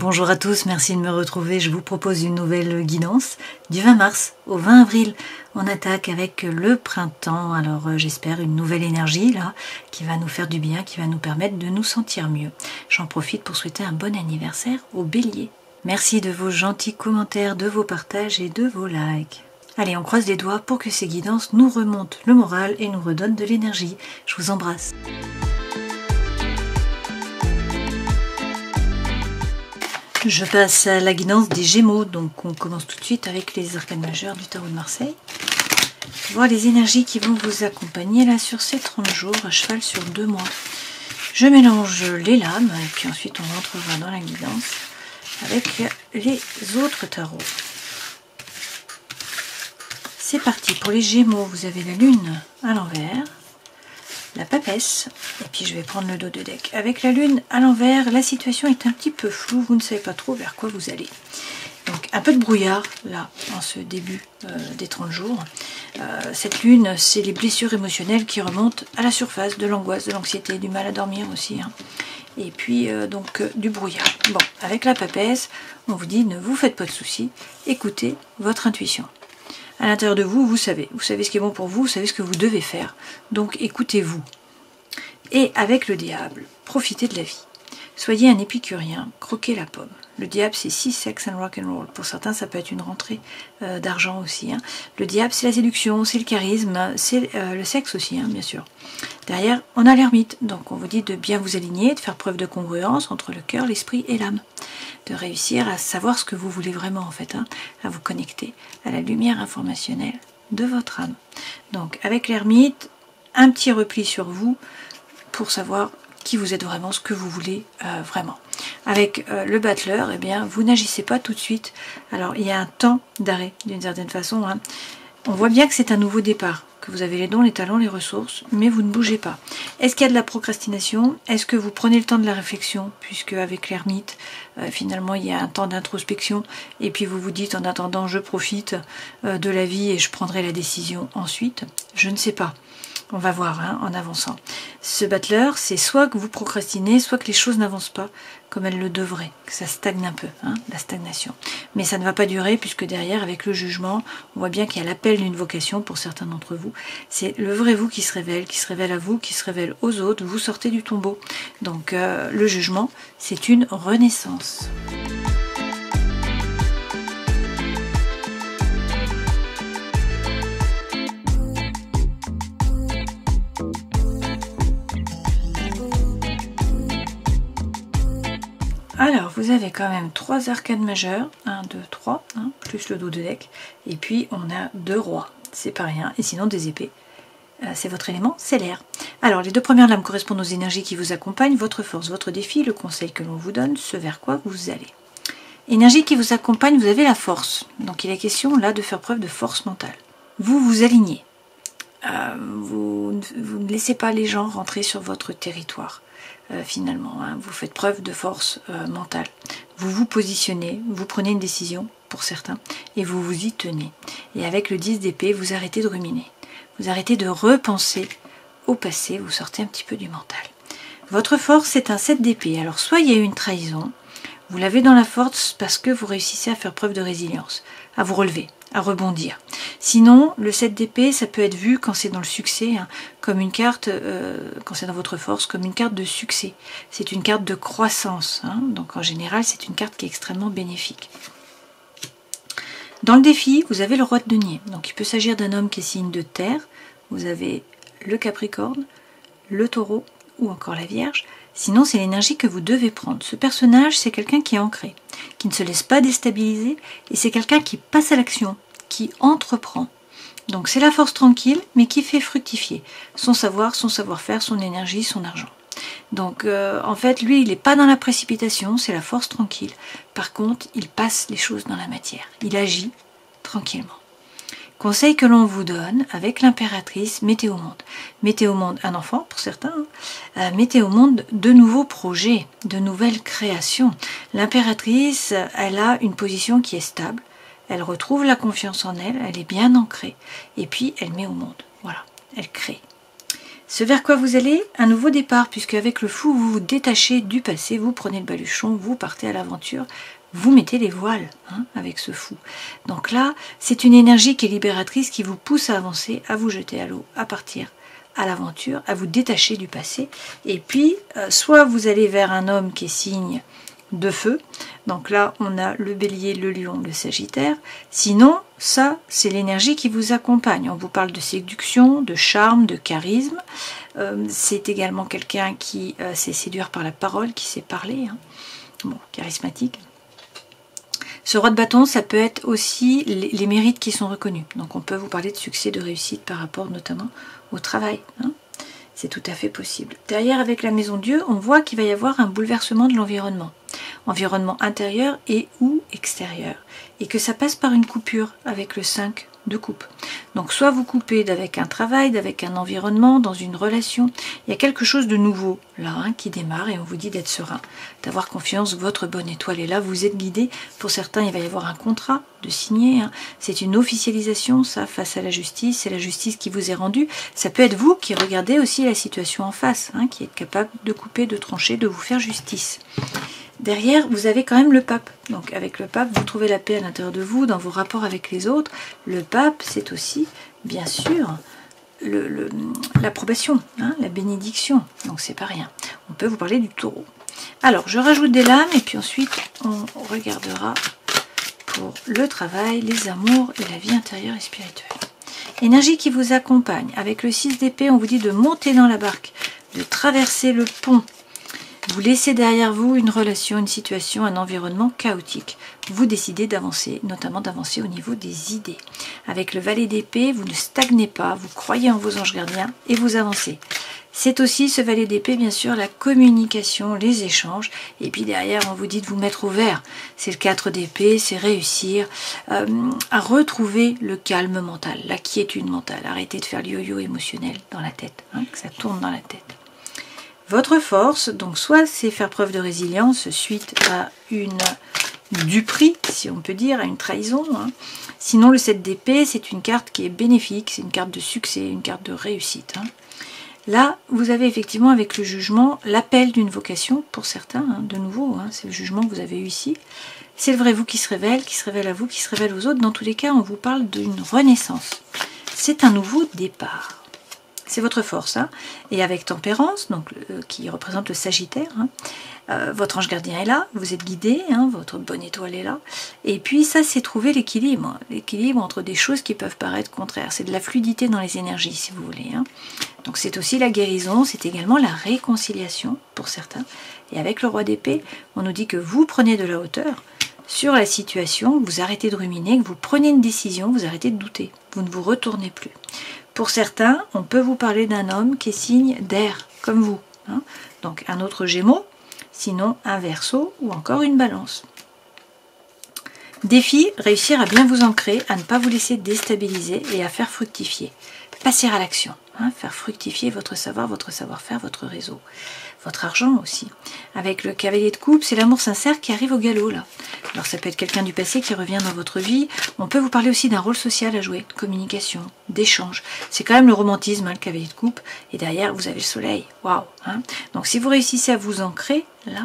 Bonjour à tous, merci de me retrouver. Je vous propose une nouvelle guidance du 20 mars au 20 avril. On attaque avec le printemps, alors j'espère une nouvelle énergie là qui va nous faire du bien, qui va nous permettre de nous sentir mieux. J'en profite pour souhaiter un bon anniversaire au Bélier. Merci de vos gentils commentaires, de vos partages et de vos likes. Allez, on croise les doigts pour que ces guidances nous remontent le moral et nous redonnent de l'énergie. Je vous embrasse. Je passe à la guidance des Gémeaux, donc on commence tout de suite avec les arcanes majeurs du tarot de Marseille. Voir les énergies qui vont vous accompagner là sur ces 30 jours, à cheval sur 2 mois. Je mélange les lames et puis ensuite on entrera dans la guidance avec les autres tarots. C'est parti, pour les Gémeaux, vous avez la lune à l'envers, la papesse, et puis je vais prendre le dos de deck. Avec la lune à l'envers, la situation est un petit peu floue, vous ne savez pas trop vers quoi vous allez. Donc un peu de brouillard là, en ce début des 30 jours. Cette lune, c'est les blessures émotionnelles qui remontent à la surface, de l'angoisse, de l'anxiété, du mal à dormir aussi. Hein. Et puis donc du brouillard. Bon, avec la papesse, on vous dit ne vous faites pas de soucis, écoutez votre intuition. À l'intérieur de vous, vous savez ce qui est bon pour vous, vous savez ce que vous devez faire. Donc écoutez-vous. Et avec le diable, profitez de la vie. Soyez un épicurien, croquez la pomme. Le diable, c'est sex and rock and roll. Pour certains, ça peut être une rentrée d'argent aussi. Hein. Le diable, c'est la séduction, c'est le charisme, c'est le sexe aussi, hein, bien sûr. Derrière, on a l'ermite. Donc on vous dit de bien vous aligner, de faire preuve de congruence entre le cœur, l'esprit et l'âme. De réussir à savoir ce que vous voulez vraiment en fait, hein, à vous connecter à la lumière informationnelle de votre âme. Donc avec l'ermite, un petit repli sur vous pour savoir qui vous êtes vraiment, ce que vous voulez vraiment. Avec le battleur, eh bien, vous n'agissez pas tout de suite. Alors il y a un temps d'arrêt d'une certaine façon. Hein. On voit bien que c'est un nouveau départ, que vous avez les dons, les talents, les ressources, mais vous ne bougez pas. Est-ce qu'il y a de la procrastination? Est-ce que vous prenez le temps de la réflexion? Puisque avec l'ermite, finalement, il y a un temps d'introspection, et puis vous vous dites, en attendant, je profite de la vie et je prendrai la décision ensuite. Je ne sais pas. On va voir hein, en avançant. Ce battleur, c'est soit que vous procrastinez, soit que les choses n'avancent pas comme elles le devraient, que ça stagne un peu, hein, la stagnation. Mais ça ne va pas durer puisque derrière, avec le jugement, on voit bien qu'il y a l'appel d'une vocation pour certains d'entre vous. C'est le vrai vous qui se révèle à vous, qui se révèle aux autres, vous sortez du tombeau. Donc le jugement, c'est une renaissance. Alors, vous avez quand même 3 arcanes majeures, 1, 2, 3, hein, plus le dos de deck, et puis on a 2 rois, c'est pas rien, et sinon des épées. C'est votre élément, c'est l'air. Alors, les 2 premières lames correspondent aux énergies qui vous accompagnent, votre force, votre défi, le conseil que l'on vous donne, ce vers quoi vous allez. Énergie qui vous accompagne, vous avez la force, donc il est question là de faire preuve de force mentale. Vous vous alignez, vous ne laissez pas les gens rentrer sur votre territoire. Finalement, hein, vous faites preuve de force mentale. Vous vous positionnez, vous prenez une décision pour certains et vous vous y tenez. Et avec le 10 d'épée, vous arrêtez de ruminer. Vous arrêtez de repenser au passé, vous sortez un petit peu du mental. Votre force, c'est un 7 d'épée. Alors soit il y a eu une trahison, vous l'avez dans la force parce que vous réussissez à faire preuve de résilience, à vous relever, à rebondir. Sinon, le 7 d'épée, ça peut être vu quand c'est dans le succès, hein, comme une carte, quand c'est dans votre force, comme une carte de succès. C'est une carte de croissance, hein, donc en général, c'est une carte qui est extrêmement bénéfique. Dans le défi, vous avez le roi de denier. Donc il peut s'agir d'un homme qui est signe de terre. Vous avez le capricorne, le taureau ou encore la vierge. Sinon, c'est l'énergie que vous devez prendre. Ce personnage, c'est quelqu'un qui est ancré, qui ne se laisse pas déstabiliser, et c'est quelqu'un qui passe à l'action, qui entreprend. Donc c'est la force tranquille, mais qui fait fructifier son savoir, son savoir-faire, son énergie, son argent. Donc en fait, lui, il n'est pas dans la précipitation, c'est la force tranquille. Par contre, il passe les choses dans la matière. Il agit tranquillement. Conseil que l'on vous donne avec l'impératrice, mettez au monde. Mettez au monde un enfant pour certains, hein. Mettez au monde de nouveaux projets, de nouvelles créations. L'impératrice, elle a une position qui est stable, elle retrouve la confiance en elle, elle est bien ancrée, et puis elle met au monde, voilà, elle crée. Ce vers quoi vous allez, un nouveau départ, puisque avec le fou, vous vous détachez du passé, vous prenez le baluchon, vous partez à l'aventure, vous mettez les voiles avec ce fou. Donc là, c'est une énergie qui est libératrice, qui vous pousse à avancer, à vous jeter à l'eau, à partir à l'aventure, à vous détacher du passé. Et puis, soit vous allez vers un homme qui est signe de feu, donc là on a le bélier, le lion, le sagittaire. Sinon, ça c'est l'énergie qui vous accompagne. On vous parle de séduction, de charme, de charisme. C'est également quelqu'un qui sait séduire par la parole, qui sait parler, bon, charismatique. Ce roi de bâton, ça peut être aussi les mérites qui sont reconnus. Donc on peut vous parler de succès, de réussite par rapport notamment au travail. C'est tout à fait possible. Derrière, avec la maison Dieu, on voit qu'il va y avoir un bouleversement de l'environnement. Environnement intérieur et ou extérieur. Et que ça passe par une coupure avec le 5 de coupe. Donc soit vous coupez d'avec un travail, d'avec un environnement, dans une relation. Il y a quelque chose de nouveau là qui démarre et on vous dit d'être serein, d'avoir confiance, votre bonne étoile est là, vous êtes guidé. Pour certains, il va y avoir un contrat de signer. C'est une officialisation, ça, face à la justice. C'est la justice qui vous est rendue. Ça peut être vous qui regardez aussi la situation en face, qui êtes capable de couper, de trancher, de vous faire justice. Derrière, vous avez quand même le pape. Donc avec le pape, vous trouvez la paix à l'intérieur de vous, dans vos rapports avec les autres. Le pape, c'est aussi, bien sûr, l'approbation, la bénédiction. Donc c'est pas rien. On peut vous parler du taureau. Alors, je rajoute des lames et puis ensuite, on regardera pour le travail, les amours et la vie intérieure et spirituelle. Énergie qui vous accompagne. Avec le 6 d'épée, on vous dit de monter dans la barque, de traverser le pont. Vous laissez derrière vous une relation, une situation, un environnement chaotique. Vous décidez d'avancer, notamment d'avancer au niveau des idées. Avec le valet d'épée, vous ne stagnez pas, vous croyez en vos anges gardiens et vous avancez. C'est aussi ce valet d'épée, bien sûr, la communication, les échanges. Et puis derrière, on vous dit de vous mettre au vert. C'est le 4 d'épée, c'est réussir à retrouver le calme mental, la quiétude mentale. Arrêtez de faire le yo-yo émotionnel dans la tête, que ça tourne dans la tête. Votre force, donc soit c'est faire preuve de résilience suite à une duperie, si on peut dire, à une trahison. Sinon, le 7 d'épée, c'est une carte qui est bénéfique, c'est une carte de succès, une carte de réussite. Là, vous avez effectivement avec le jugement l'appel d'une vocation pour certains, de nouveau, c'est le jugement que vous avez eu ici. C'est le vrai vous qui se révèle à vous, qui se révèle aux autres. Dans tous les cas, on vous parle d'une renaissance. C'est un nouveau départ. C'est votre force, et avec tempérance, donc qui représente le Sagittaire, votre ange gardien est là, vous êtes guidé, votre bonne étoile est là, et puis ça c'est trouver l'équilibre entre des choses qui peuvent paraître contraires, c'est de la fluidité dans les énergies si vous voulez. Donc c'est aussi la guérison, c'est également la réconciliation pour certains, et avec le roi d'épée, on nous dit que vous prenez de la hauteur sur la situation, vous arrêtez de ruminer, que vous prenez une décision, vous arrêtez de douter, vous ne vous retournez plus. Pour certains, on peut vous parler d'un homme qui est signe d'air, comme vous. Donc un autre Gémeaux, sinon un Verseau ou encore une Balance. Défi, réussir à bien vous ancrer, à ne pas vous laisser déstabiliser et à faire fructifier. Passer à l'action, faire fructifier votre savoir, votre savoir-faire, votre réseau. Votre argent aussi. Avec le cavalier de coupe, c'est l'amour sincère qui arrive au galop là. Alors ça peut être quelqu'un du passé qui revient dans votre vie. On peut vous parler aussi d'un rôle social à jouer, de communication, d'échange. C'est quand même le romantisme, le cavalier de coupe. Et derrière, vous avez le soleil. Waouh. Donc si vous réussissez à vous ancrer, là,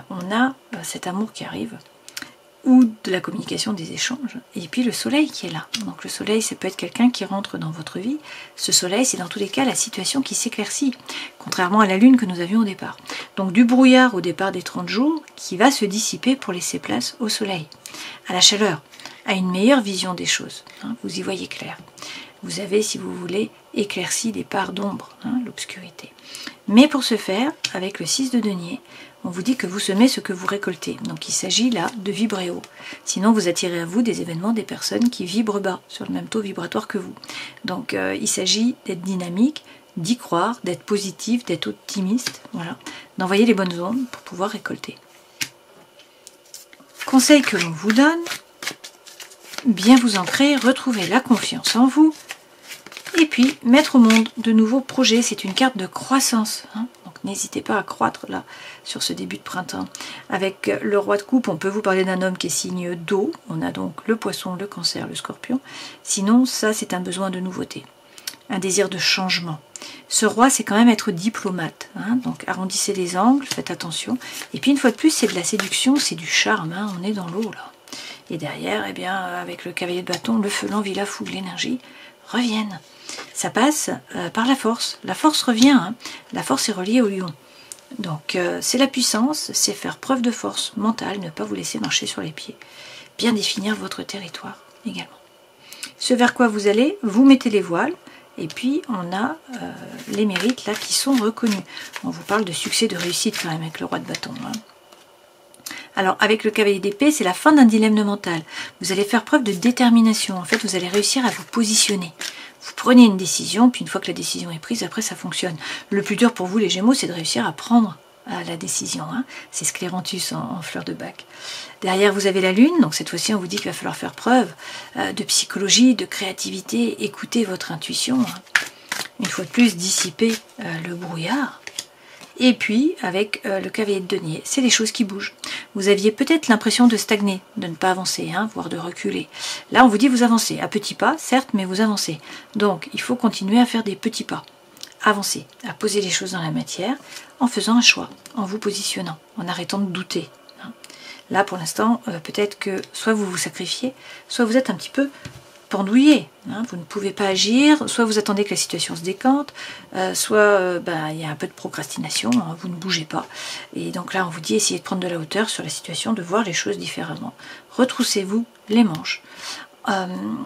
on a cet amour qui arrive. Ou de la communication, des échanges, et puis le soleil qui est là. Donc le soleil, ça peut être quelqu'un qui rentre dans votre vie. Ce soleil, c'est dans tous les cas la situation qui s'éclaircit, contrairement à la lune que nous avions au départ. Donc du brouillard au départ des 30 jours, qui va se dissiper pour laisser place au soleil, à la chaleur, à une meilleure vision des choses. Vous y voyez clair. Vous avez, si vous voulez, éclairci des parts d'ombre, l'obscurité. Mais pour ce faire, avec le 6 de denier, on vous dit que vous semez ce que vous récoltez. Donc il s'agit là de vibrer haut. Sinon vous attirez à vous des événements, des personnes qui vibrent bas, sur le même taux vibratoire que vous. Donc il s'agit d'être dynamique, d'y croire, d'être positif, d'être optimiste, voilà, d'envoyer les bonnes ondes pour pouvoir récolter. Conseil que l'on vous donne, bien vous ancrer, retrouver la confiance en vous, et puis mettre au monde de nouveaux projets. C'est une carte de croissance, donc n'hésitez pas à croître là sur ce début de printemps. Avec le roi de coupe, on peut vous parler d'un homme qui est signe d'eau. On a donc le poisson, le cancer, le scorpion. Sinon, ça c'est un besoin de nouveauté. un désir de changement. Ce roi, c'est quand même être diplomate, hein, donc arrondissez les angles, faites attention. Et puis une fois de plus, c'est de la séduction, c'est du charme, hein, on est dans l'eau là. Et derrière, eh bien, avec le cavalier de bâton, le feu, l'envie, la fougue, l'énergie reviennent. Ça passe par la force. La force revient, hein. La force est reliée au lion. Donc c'est la puissance, c'est faire preuve de force mentale, ne pas vous laisser marcher sur les pieds. Bien définir votre territoire également. Ce vers quoi vous allez, vous mettez les voiles. Et puis, on a les mérites là qui sont reconnus. On vous parle de succès, de réussite quand même avec le roi de bâton. Hein. Alors, avec le cavalier d'épée, c'est la fin d'un dilemme mental. Vous allez faire preuve de détermination. En fait, vous allez réussir à vous positionner. Vous prenez une décision, puis une fois que la décision est prise, après, ça fonctionne. Le plus dur pour vous, les Gémeaux, c'est de réussir à prendre la décision. Hein. C'est Scléranthus en fleur de bac. Derrière, vous avez la lune. Donc, cette fois-ci, on vous dit qu'il va falloir faire preuve de psychologie, de créativité. Écoutez votre intuition. Hein. Une fois de plus, dissiper le brouillard. Et puis, avec le cavalier de denier, c'est les choses qui bougent. Vous aviez peut-être l'impression de stagner, de ne pas avancer, hein, voire de reculer. Là, on vous dit vous avancez, à petits pas, certes, mais vous avancez. Donc, il faut continuer à faire des petits pas. Avancer, à poser les choses dans la matière, en faisant un choix, en vous positionnant, en arrêtant de douter. Hein. Là, pour l'instant, peut-être que soit vous vous sacrifiez, soit vous êtes un petit peu pendouillé, hein, vous ne pouvez pas agir, soit vous attendez que la situation se décante, soit il y a un peu de procrastination, hein, vous ne bougez pas. Et donc là, on vous dit, essayez de prendre de la hauteur sur la situation, de voir les choses différemment. Retroussez-vous les manches.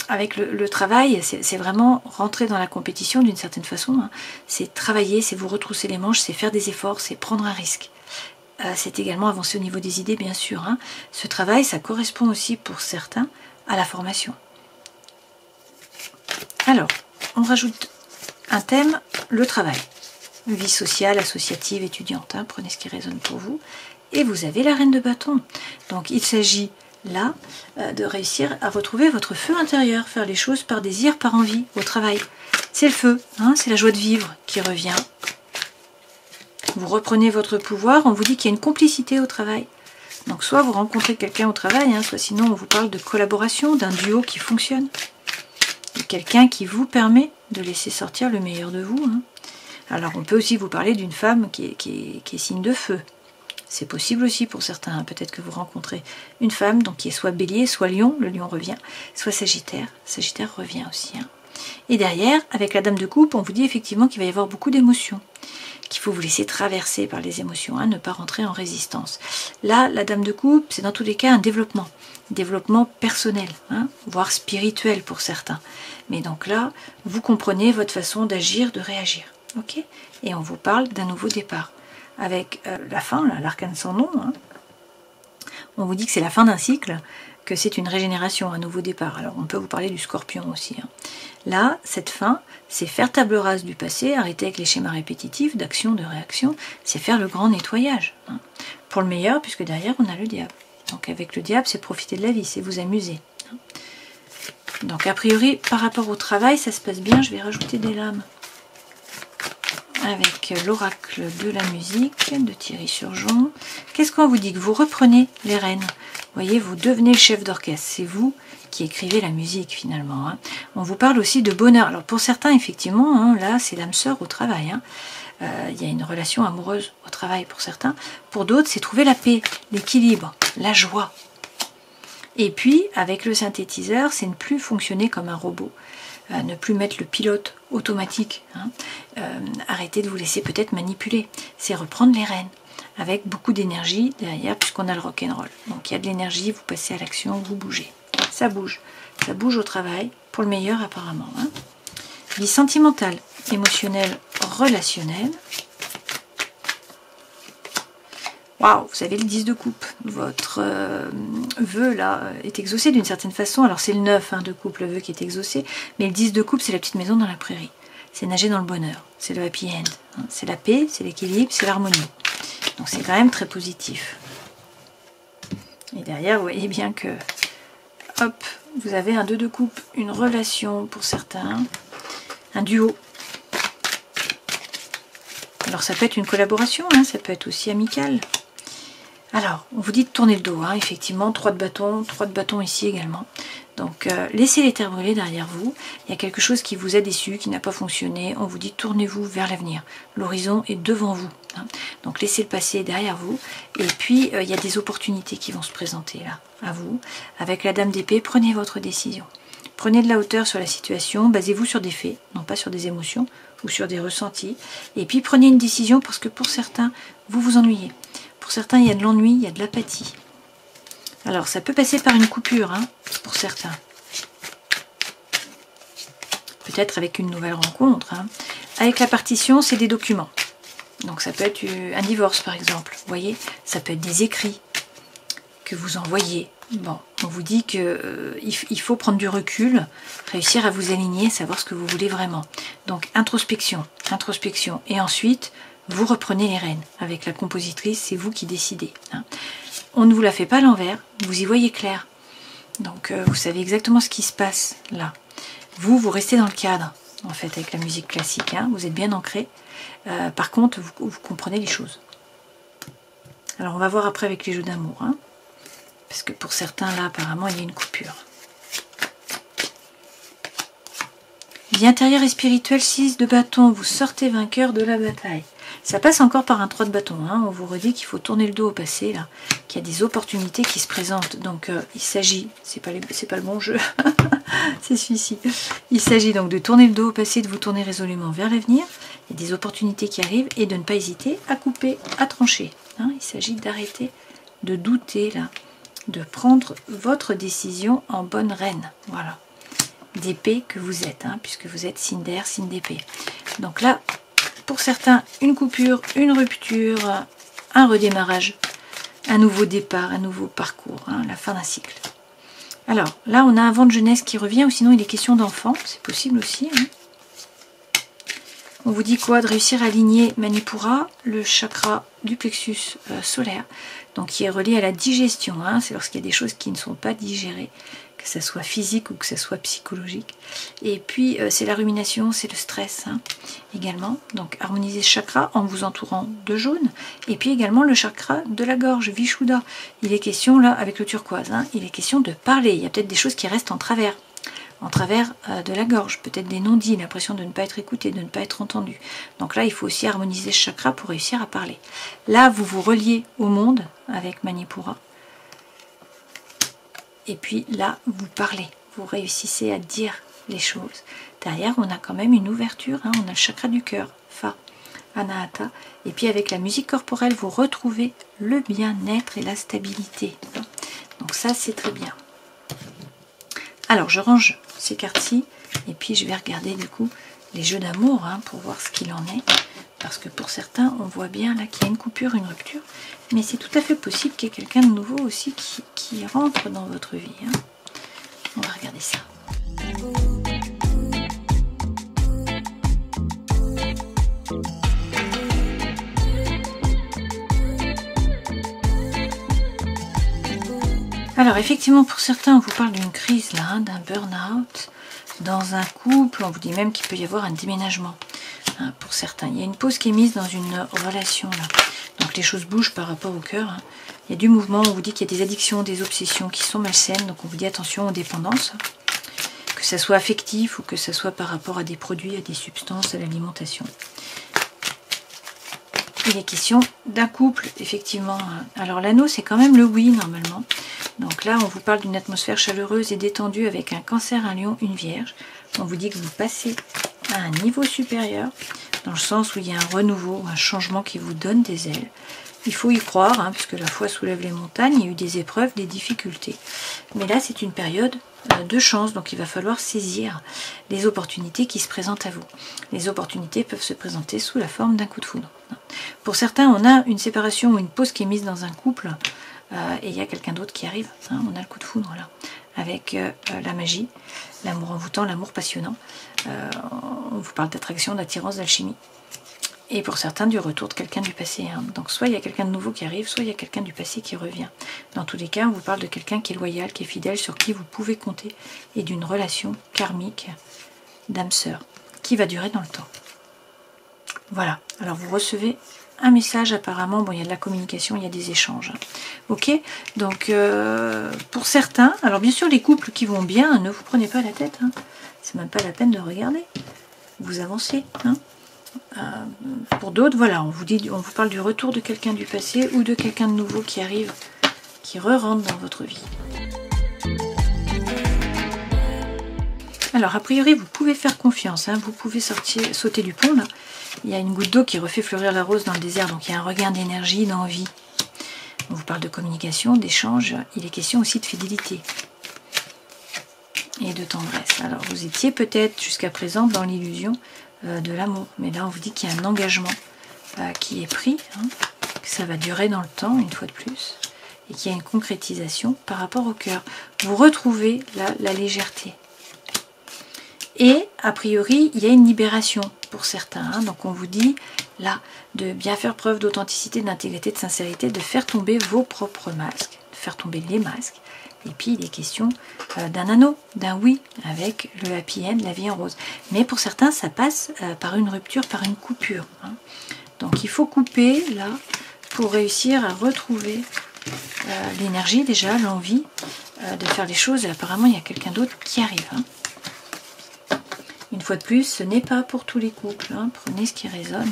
Avec le travail, c'est vraiment rentrer dans la compétition d'une certaine façon. Hein. C'est travailler, c'est vous retrousser les manches, c'est faire des efforts, c'est prendre un risque. C'est également avancer au niveau des idées, bien sûr. Hein. Ce travail, ça correspond aussi pour certains à la formation. Alors, on rajoute un thème, le travail. Vie sociale, associative, étudiante. Hein, prenez ce qui résonne pour vous. Et vous avez la reine de bâton. Donc, il s'agit là de réussir à retrouver votre feu intérieur, faire les choses par désir, par envie, au travail. C'est le feu, hein, c'est la joie de vivre qui revient. Vous reprenez votre pouvoir, on vous dit qu'il y a une complicité au travail. Donc, soit vous rencontrez quelqu'un au travail, hein, soit sinon on vous parle de collaboration, d'un duo qui fonctionne. Quelqu'un qui vous permet de laisser sortir le meilleur de vous. Hein. Alors on peut aussi vous parler d'une femme qui est signe de feu. C'est possible aussi pour certains. Hein. Peut-être que vous rencontrez une femme donc qui est soit bélier, soit lion, le lion revient, soit sagittaire. Sagittaire revient aussi. Hein. Et derrière, avec la dame de coupe, on vous dit effectivement qu'il va y avoir beaucoup d'émotions. Qu'il faut vous laisser traverser par les émotions, hein, ne pas rentrer en résistance. Là, la dame de coupe, c'est dans tous les cas un développement personnel, hein, voire spirituel pour certains. Mais donc là, vous comprenez votre façon d'agir, de réagir. Okay, et on vous parle d'un nouveau départ. Avec la fin, l'arcane sans nom, hein, on vous dit que c'est la fin d'un cycle, que c'est une régénération, un nouveau départ. Alors on peut vous parler du scorpion aussi. Hein. Là, cette fin, c'est faire table rase du passé, arrêter avec les schémas répétitifs d'action, de réaction, c'est faire le grand nettoyage. Hein. Pour le meilleur, puisque derrière on a le diable. Donc avec le diable, c'est profiter de la vie, c'est vous amuser. Hein. Donc a priori, par rapport au travail, ça se passe bien. Je vais rajouter des lames. Avec l'oracle de la musique de Thierry Surgeon. Qu'est-ce qu'on vous dit? Que vous reprenez les rênes. Vous voyez, vous devenez le chef d'orchestre. C'est vous qui écrivez la musique finalement. Hein. On vous parle aussi de bonheur. Alors pour certains, effectivement, hein, là, c'est l'âme sœur au travail. Hein. Il y a une relation amoureuse au travail pour certains. Pour d'autres, c'est trouver la paix, l'équilibre, la joie. Et puis, avec le synthétiseur, c'est ne plus fonctionner comme un robot. Ne plus mettre le pilote automatique. Hein. Arrêtez de vous laisser peut-être manipuler. C'est reprendre les rênes avec beaucoup d'énergie derrière puisqu'on a le rock'n'roll. Donc il y a de l'énergie, vous passez à l'action, vous bougez. Ça bouge au travail, pour le meilleur apparemment. Hein. Vie sentimentale, émotionnelle, relationnelle. Waouh, vous avez le 10 de coupe. Votre vœu là est exaucé d'une certaine façon. Alors c'est le 9 hein, de coupe, le vœu qui est exaucé. Mais le 10 de coupe, c'est la petite maison dans la prairie. C'est nager dans le bonheur. C'est le happy end. Hein. C'est la paix, c'est l'équilibre, c'est l'harmonie. Donc c'est quand même très positif. Et derrière, vous voyez bien que, hop, vous avez un 2 de coupe, une relation pour certains, un duo. Alors ça peut être une collaboration, hein, ça peut être aussi amical. Alors, on vous dit de tourner le dos, hein, effectivement, 3 de bâton ici également. Donc, laissez les terres brûlées derrière vous. Il y a quelque chose qui vous a déçu, qui n'a pas fonctionné. On vous dit tournez-vous vers l'avenir. L'horizon est devant vous. Hein. Donc, laissez le passé derrière vous. Et puis, il y a des opportunités qui vont se présenter là, à vous. Avec la dame d'épée, prenez votre décision. Prenez de la hauteur sur la situation, basez-vous sur des faits, non pas sur des émotions ou sur des ressentis. Et puis, prenez une décision parce que pour certains, vous vous ennuyez. Pour certains, il y a de l'ennui, il y a de l'apathie. Alors, ça peut passer par une coupure, hein, pour certains. Peut-être avec une nouvelle rencontre. Hein. Avec la partition, c'est des documents. Donc, ça peut être un divorce, par exemple. Vous voyez, ça peut être des écrits que vous envoyez. Bon, on vous dit qu'il faut prendre du recul, réussir à vous aligner, savoir ce que vous voulez vraiment. Donc, introspection. Et ensuite, vous reprenez les rênes. Avec la compositrice, c'est vous qui décidez. Hein. On ne vous la fait pas à l'envers, vous y voyez clair. Donc vous savez exactement ce qui se passe là. Vous restez dans le cadre, en fait, avec la musique classique. Hein. Vous êtes bien ancré. Par contre, vous comprenez les choses. Alors on va voir après avec les jeux d'amour. Hein. Parce que pour certains, là, apparemment, il y a une coupure. Vie intérieure et spirituelle, 6 de bâton. Vous sortez vainqueur de la bataille. Ça passe encore par un 3 de bâton. Hein. On vous redit qu'il faut tourner le dos au passé, là, qu'il y a des opportunités qui se présentent. Donc il s'agit, c'est pas le bon jeu, c'est celui-ci. Il s'agit donc de tourner le dos au passé, de vous tourner résolument vers l'avenir. Il y a des opportunités qui arrivent et de ne pas hésiter à couper, à trancher. Hein. Il s'agit d'arrêter de douter, là, de prendre votre décision en bonne reine. Voilà. D'épée que vous êtes, hein, puisque vous êtes signe d'air, signe d'épée. Donc là, pour certains, une coupure, une rupture, un redémarrage, un nouveau départ, un nouveau parcours, hein, la fin d'un cycle. Alors, là, on a un vent de jeunesse qui revient, ou sinon il est question d'enfant, c'est possible aussi. Hein. On vous dit quoi? De réussir à aligner Manipura, le chakra du plexus solaire, donc qui est relié à la digestion. Hein, c'est lorsqu'il y a des choses qui ne sont pas digérées, que ça soit physique ou que ça soit psychologique. Et puis c'est la rumination, c'est le stress, hein, également. Donc harmoniser ce chakra en vous entourant de jaune. Et puis également le chakra de la gorge, Vishuddha. Il est question là, avec le turquoise, hein, il est question de parler. Il y a peut-être des choses qui restent en travers de la gorge, peut-être des non-dits, l'impression de ne pas être écouté, de ne pas être entendu. Donc là, il faut aussi harmoniser ce chakra pour réussir à parler. Là, vous vous reliez au monde avec Manipura. Et puis là, vous parlez, vous réussissez à dire les choses. Derrière, on a quand même une ouverture, hein, on a le chakra du cœur, Fa, Anahata. Et puis avec la musique corporelle, vous retrouvez le bien-être et la stabilité. Donc ça, c'est très bien. Alors, je range ces cartes-ci, et puis je vais regarder du coup les jeux d'amour, hein, pour voir ce qu'il en est. Parce que pour certains, on voit bien là qu'il y a une coupure, une rupture. Mais c'est tout à fait possible qu'il y ait quelqu'un de nouveau aussi qui rentre dans votre vie. Hein. On va regarder ça. Alors effectivement, pour certains, on vous parle d'une crise là, hein, d'un burn-out. Dans un couple, on vous dit même qu'il peut y avoir un déménagement. Hein, pour certains, il y a une pause qui est mise dans une relation là. Donc les choses bougent par rapport au cœur. Hein. Il y a du mouvement, on vous dit qu'il y a des addictions, des obsessions qui sont malsaines. Donc on vous dit attention aux dépendances. Que ça soit affectif ou que ça soit par rapport à des produits, à des substances, à l'alimentation. Il est question d'un couple, effectivement. Alors l'anneau, c'est quand même le oui, normalement. Donc là, on vous parle d'une atmosphère chaleureuse et détendue avec un cancer, un lion, une vierge. On vous dit que vous passez à un niveau supérieur, dans le sens où il y a un renouveau, un changement qui vous donne des ailes. Il faut y croire, hein, puisque la foi soulève les montagnes, il y a eu des épreuves, des difficultés. Mais là, c'est une période de chance, donc il va falloir saisir les opportunités qui se présentent à vous. Les opportunités peuvent se présenter sous la forme d'un coup de foudre. Pour certains, on a une séparation ou une pause qui est mise dans un couple, et il y a quelqu'un d'autre qui arrive. Hein, on a le coup de foudre là, avec la magie, l'amour envoûtant, l'amour passionnant. On vous parle d'attraction, d'attirance, d'alchimie. Et pour certains, du retour de quelqu'un du passé. Hein. Donc soit il y a quelqu'un de nouveau qui arrive, soit il y a quelqu'un du passé qui revient. Dans tous les cas, on vous parle de quelqu'un qui est loyal, qui est fidèle, sur qui vous pouvez compter, et d'une relation karmique d'âme sœur, qui va durer dans le temps. Voilà, alors vous recevez un message apparemment. Bon, il y a de la communication, il y a des échanges. Ok, donc pour certains, alors bien sûr les couples qui vont bien, ne vous prenez pas la tête. Hein. C'est même pas la peine de regarder. Vous avancez. Hein. Pour d'autres, voilà, on vous parle du retour de quelqu'un du passé ou de quelqu'un de nouveau qui arrive, qui re-rentre dans votre vie. Alors, a priori, vous pouvez faire confiance, hein, vous pouvez sauter du pont, là. Il y a une goutte d'eau qui refait fleurir la rose dans le désert, donc il y a un regain d'énergie, d'envie. On vous parle de communication, d'échange, il est question aussi de fidélité et de tendresse. Alors, vous étiez peut-être jusqu'à présent dans l'illusion de l'amour, mais là, on vous dit qu'il y a un engagement qui est pris, hein, que ça va durer dans le temps, une fois de plus, et qu'il y a une concrétisation par rapport au cœur. Vous retrouvez la légèreté. Et, a priori, il y a une libération pour certains. Hein. Donc, on vous dit, là, de bien faire preuve d'authenticité, d'intégrité, de sincérité, de faire tomber vos propres masques, de faire tomber les masques. Et puis, il est question d'un anneau, d'un oui, avec le happy end, la vie en rose. Mais pour certains, ça passe par une rupture, par une coupure. Hein. Donc, il faut couper, là, pour réussir à retrouver l'énergie, déjà, l'envie de faire les choses. Et apparemment, il y a quelqu'un d'autre qui arrive. Hein. Une fois de plus, ce n'est pas pour tous les couples. Hein. Prenez ce qui résonne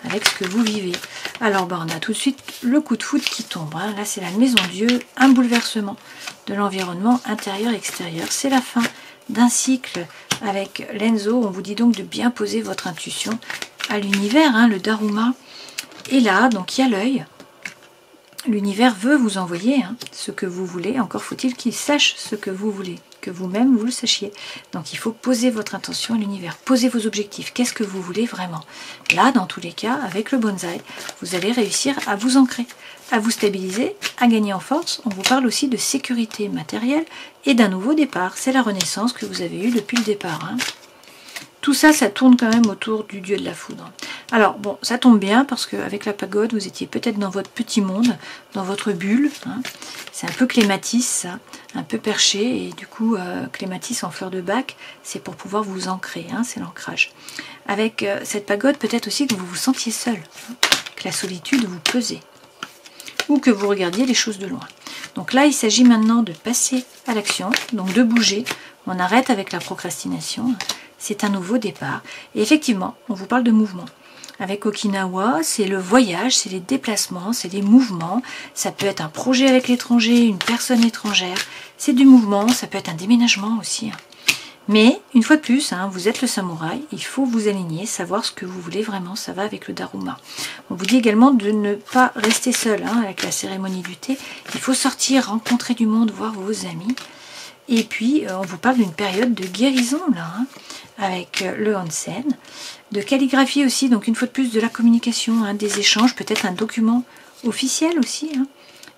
avec ce que vous vivez. Alors, on a tout de suite le coup de foudre qui tombe. Hein. Là, c'est la maison Dieu, un bouleversement de l'environnement intérieur-extérieur. C'est la fin d'un cycle avec l'Enzo. On vous dit donc de bien poser votre intuition à l'univers, hein, le Daruma. Et là, donc, il y a l'œil. L'univers veut vous envoyer hein, ce que vous voulez. Encore faut-il qu'il sache ce que vous voulez, que vous-même vous le sachiez. Donc il faut poser votre intention à l'univers, poser vos objectifs. Qu'est-ce que vous voulez vraiment? Là, dans tous les cas, avec le bonsaï, vous allez réussir à vous ancrer, à vous stabiliser, à gagner en force. On vous parle aussi de sécurité matérielle et d'un nouveau départ. C'est la renaissance que vous avez eue depuis le départ. Hein. Tout ça, ça tourne quand même autour du dieu de la foudre. Alors, bon, ça tombe bien parce qu'avec la pagode, vous étiez peut-être dans votre petit monde, dans votre bulle. Hein. C'est un peu clématis, ça, un peu perché. Et du coup, clématis en fleur de bac, c'est pour pouvoir vous ancrer, hein, c'est l'ancrage. Avec cette pagode, peut-être aussi que vous vous sentiez seul, hein, que la solitude vous pesait. Ou que vous regardiez les choses de loin. Donc là, il s'agit maintenant de passer à l'action, donc de bouger. On arrête avec la procrastination. C'est un nouveau départ. Et effectivement, on vous parle de mouvement. Avec Okinawa, c'est le voyage, c'est les déplacements, c'est les mouvements. Ça peut être un projet avec l'étranger, une personne étrangère. C'est du mouvement, ça peut être un déménagement aussi. Mais, une fois de plus, hein, vous êtes le samouraï, il faut vous aligner, savoir ce que vous voulez vraiment, ça va avec le Daruma. On vous dit également de ne pas rester seul hein, avec la cérémonie du thé. Il faut sortir, rencontrer du monde, voir vos amis. Et puis, on vous parle d'une période de guérison, là, hein, avec le onsen, de calligraphie aussi, donc une fois de plus de la communication, hein, des échanges, peut-être un document officiel aussi, hein,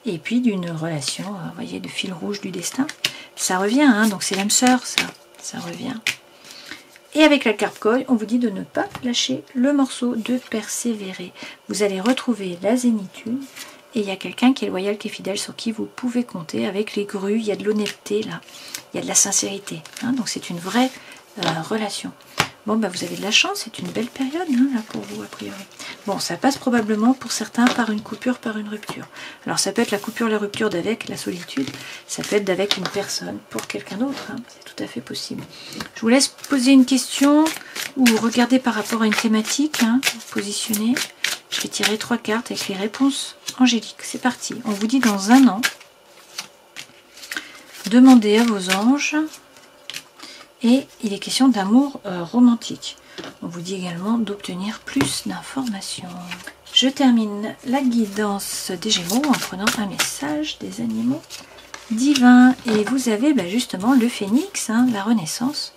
et puis d'une relation, vous voyez, de fil rouge du destin. Ça revient, hein, donc c'est l'âme sœur, ça revient. Et avec la carte Koi, on vous dit de ne pas lâcher le morceau, de persévérer. Vous allez retrouver la zénitude. Et il y a quelqu'un qui est loyal, qui est fidèle, sur qui vous pouvez compter. Avec les grues, il y a de l'honnêteté, là. Il y a de la sincérité. Hein, donc c'est une vraie relation. Bon, bah, vous avez de la chance, c'est une belle période, hein, là, pour vous, a priori. Bon, ça passe probablement, pour certains, par une coupure, par une rupture. Alors, ça peut être la coupure, la rupture d'avec la solitude. Ça peut être d'avec une personne, pour quelqu'un d'autre. Hein, c'est tout à fait possible. Je vous laisse poser une question, ou regarder par rapport à une thématique, hein, positionner. Je vais tirer 3 cartes avec les réponses angéliques. C'est parti. On vous dit dans un an, demandez à vos anges. Et il est question d'amour romantique. On vous dit également d'obtenir plus d'informations. Je termine la guidance des Gémeaux en prenant un message des animaux divins. Et vous avez justement le phénix, hein, la renaissance.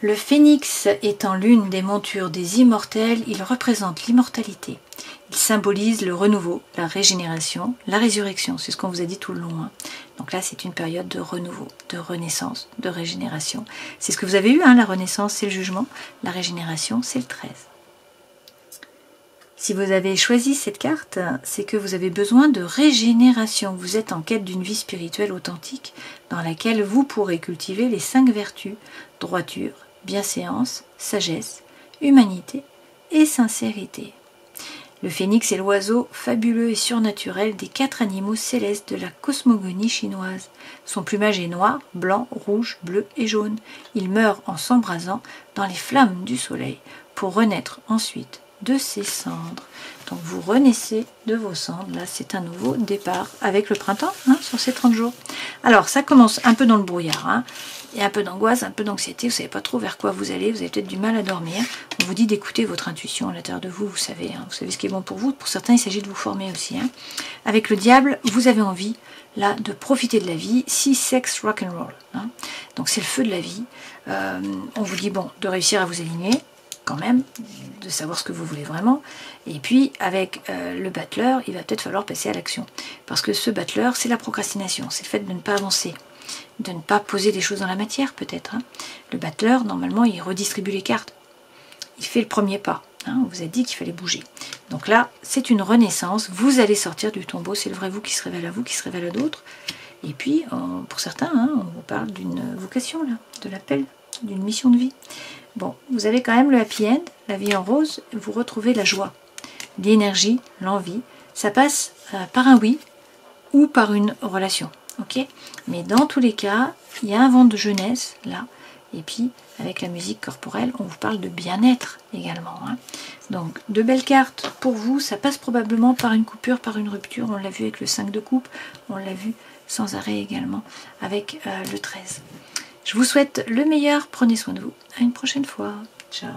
Le phénix étant l'une des montures des immortels, il représente l'immortalité. Il symbolise le renouveau, la régénération, la résurrection. C'est ce qu'on vous a dit tout le long. Hein. Donc là, c'est une période de renouveau, de renaissance, de régénération. C'est ce que vous avez eu, hein, la renaissance, c'est le jugement. La régénération, c'est le 13. Si vous avez choisi cette carte, c'est que vous avez besoin de régénération. Vous êtes en quête d'une vie spirituelle authentique dans laquelle vous pourrez cultiver les 5 vertus, droiture, bienséance, sagesse, humanité et sincérité. Le phénix est l'oiseau fabuleux et surnaturel des 4 animaux célestes de la cosmogonie chinoise. Son plumage est noir, blanc, rouge, bleu et jaune. Il meurt en s'embrasant dans les flammes du soleil pour renaître ensuite de ses cendres. Donc vous renaissez de vos cendres. Là, c'est un nouveau départ avec le printemps sur ces 30 jours. Alors, ça commence un peu dans le brouillard. Il y a un peu d'angoisse, un peu d'anxiété. Vous ne savez pas trop vers quoi vous allez. Vous avez peut-être du mal à dormir. On vous dit d'écouter votre intuition à l'intérieur de vous. Vous savez ce qui est bon pour vous. Pour certains, il s'agit de vous former aussi. Avec le diable, vous avez envie là de profiter de la vie. 6 sex rock'n'roll. Donc, c'est le feu de la vie. On vous dit, bon, de réussir à vous aligner quand même, de savoir ce que vous voulez vraiment. Et puis, avec le battleur, il va peut-être falloir passer à l'action. Parce que ce battleur, c'est la procrastination. C'est le fait de ne pas avancer, de ne pas poser des choses dans la matière, peut-être. Le battleur, normalement, il redistribue les cartes. Il fait le premier pas. On vous a dit qu'il fallait bouger. Donc là, c'est une renaissance. Vous allez sortir du tombeau. C'est le vrai vous qui se révèle à vous, qui se révèle à d'autres. Et puis, pour certains, on vous parle d'une vocation, là, de l'appel, d'une mission de vie. Bon, vous avez quand même le happy end, la vie en rose, vous retrouvez la joie, l'énergie, l'envie. Ça passe par un oui ou par une relation, ok? Mais dans tous les cas, il y a un vent de jeunesse, là. Et puis, avec la musique corporelle, on vous parle de bien-être également. Donc, de belles cartes pour vous. Ça passe probablement par une coupure, par une rupture. On l'a vu avec le 5 de coupe. On l'a vu sans arrêt également avec le 13. Je vous souhaite le meilleur, prenez soin de vous. À une prochaine fois. Ciao.